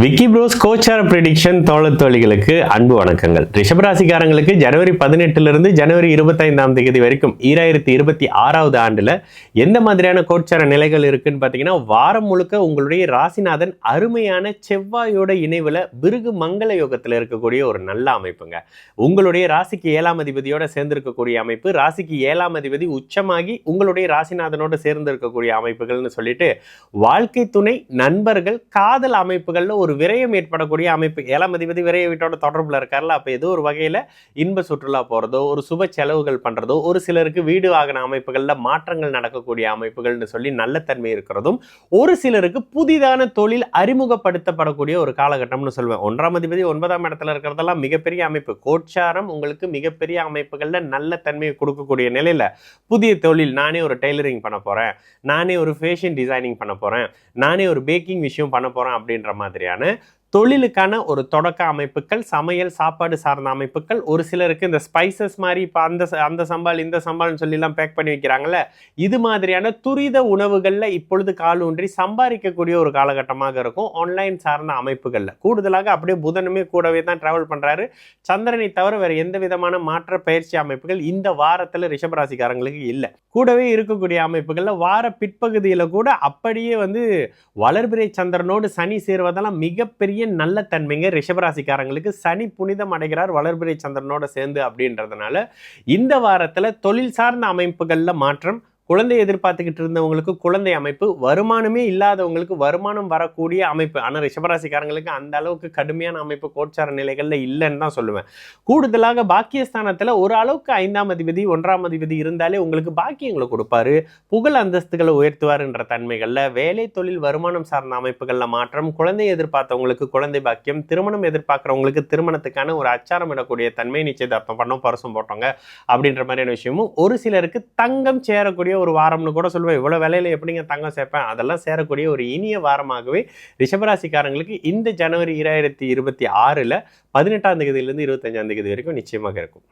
Vicky pros கோச்சார prediction தோழிகளுக்கு அன்பு வணக்கங்கள். ரிஷபராசிக்காரங்களுக்கு ஜனவரி 18 ஜனவரி 25 வரைக்கும் 2026 ஆண்டுல எந்த மாதிரியான கோச்சார நிலைகள் இருக்குன்னு பார்த்தீங்கன்னா, வாரம் முழுக்க உங்களுடைய ராசிநாதன் அருமையான செவ்வாயோட இணைவுல பிருகு மங்கள யோகத்தில் இருக்கக்கூடிய ஒரு நல்ல அமைப்புங்க. உங்களுடைய ராசிக்கு 7ஆம் அதிபதியோட சேர்ந்திருக்கக்கூடிய அமைப்பு, ராசிக்கு 7ஆம் அதிபதி உச்சமாகி உங்களுடைய ராசிநாதனோட சேர்ந்து இருக்கக்கூடிய அமைப்புகள்னு சொல்லிட்டு வாழ்க்கை துணை, நண்பர்கள், காதல் அமைப்புகள்ல ஒரு விரயம் ஏற்படக்கூடிய அமைப்பு. 7ஆம் அதிபதி விரய வீட்டோட தொடர்புல இருக்காருல, அப்ப ஏதோ ஒரு வகையில இன்ப சுற்றுலா போறதோ, ஒரு சுப செலவுகள் பண்றதோ, ஒரு சிலருக்கு வீடு வாகன அமைப்புகள்ல மாற்றங்கள் நடக்கக்கூடிய அமைப்புகள்னு சொல்லி நல்ல தன்மை இருக்கிறதும், ஒரு சிலருக்கு புதிதான தொழில் அறிமுகப்படுத்தப்படக்கூடிய ஒரு காலகட்டம்னு சொல்லுவேன். 1ஆம் அதிபதி 9ஆம் இடத்துல இருக்கிறதெல்லாம் மிகப்பெரிய அமைப்பு. கோச்சாரம் உங்களுக்கு மிகப்பெரிய அமைப்புகள்ல நல்ல தன்மையை கொடுக்கக்கூடிய நிலையில புதிய தொழில், நானே ஒரு டெய்லரிங் பண்ண போறேன், நானே ஒரு ஃபேஷன் டிசைனிங் பண்ண போறேன், நானே ஒரு பேக்கிங் விஷயம் பண்ண போறேன் அப்படின்ற மாதிரியான தொழிலுக்கான ஒரு தொடக்க அமைப்புகள், சமையல் சாப்பாடு சார்ந்த அமைப்புகள், ஒரு சிலருக்கு இந்த ஸ்பைசஸ் மாதிரி இப்போ அந்த சம்பால் இந்த சம்பால்னு சொல்லிலாம் பேக் பண்ணி வைக்கிறாங்கல்ல, இது மாதிரியான துரித உணவுகளில் இப்பொழுது கால் ஊன்றி சம்பாதிக்கக்கூடிய ஒரு காலகட்டமாக இருக்கும். ஆன்லைன் சார்ந்த அமைப்புகளில் கூடுதலாக அப்படியே புதனுமே கூடவே தான் டிராவல் பண்ணுறாரு. சந்திரனை தவிர வேறு எந்த விதமான மாற்ற பயிற்சி அமைப்புகள் இந்த வாரத்தில் ரிஷபராசிக்காரங்களுக்கு இல்லை. கூடவே இருக்கக்கூடிய அமைப்புகளில் வார பிற்பகுதியில் கூட அப்படியே வளர்பிறை சந்திரனோடு சனி சேர்வதெல்லாம் மிகப்பெரிய நல்ல தன்மைங்க. ரிஷபராசிக்காரங்களுக்கு சனி புனிதம் அடைகிறார் வளர்பிறை சந்திரனோட சேர்ந்து அப்படின்றதுனால இந்த வாரத்துல தொழில் சார்ந்த அமைப்புகள்ல மாற்றம், குழந்தை எதிர்பார்த்துக்கிட்டு இருந்தவங்களுக்கு குழந்தை அமைப்பு, வருமானமே இல்லாதவங்களுக்கு வருமானம் வரக்கூடிய அமைப்பு. ஆனால் ரிஷபராசிக்காரங்களுக்கு அந்த அளவுக்கு கடுமையான அமைப்பு கோச்சார நிலைகள்ல இல்லைன்னு தான் சொல்லுவேன். கூடுதலாக பாக்கியஸ்தானத்துல ஒரு அளவுக்கு 5ஆம் அதிபதி 1ஆம் அதிபதி இருந்தாலே உங்களுக்கு பாக்கியங்களை கொடுப்பாரு, புகழ் அந்தஸ்துகளை உயர்த்துவாருன்ற தன்மைகள்ல வேலை தொழில் வருமானம் சார்ந்த அமைப்புகள்ல மாற்றம், குழந்தை எதிர்பார்த்தவங்களுக்கு குழந்தை பாக்கியம், திருமணம் எதிர்பார்க்கிறவங்களுக்கு திருமணத்துக்கான ஒரு அச்சாரம் இடக்கூடிய தன்மை, நிச்சயதார்த்தம் பண்ணோம் பரசம் போட்டோங்க அப்படின்ற மாதிரியான விஷயமும், ஒரு சிலருக்கு தங்கம் சேரக்கூடிய ஒரு வாரம்னு கூட சொல்லுவேன். இவ்வளவு விலையில எப்படிங்க தங்கம் சேர்ப்பேன், அதெல்லாம் சேரக்கூடிய ஒரு இனிய வாரமாகவே ரிஷபராசிக்காரங்களுக்கு இந்த ஜனவரி 2026 18ஆம் தேதியிலிருந்து 25ஆம் தேதி வரைக்கும் நிச்சயமாக இருக்கும்.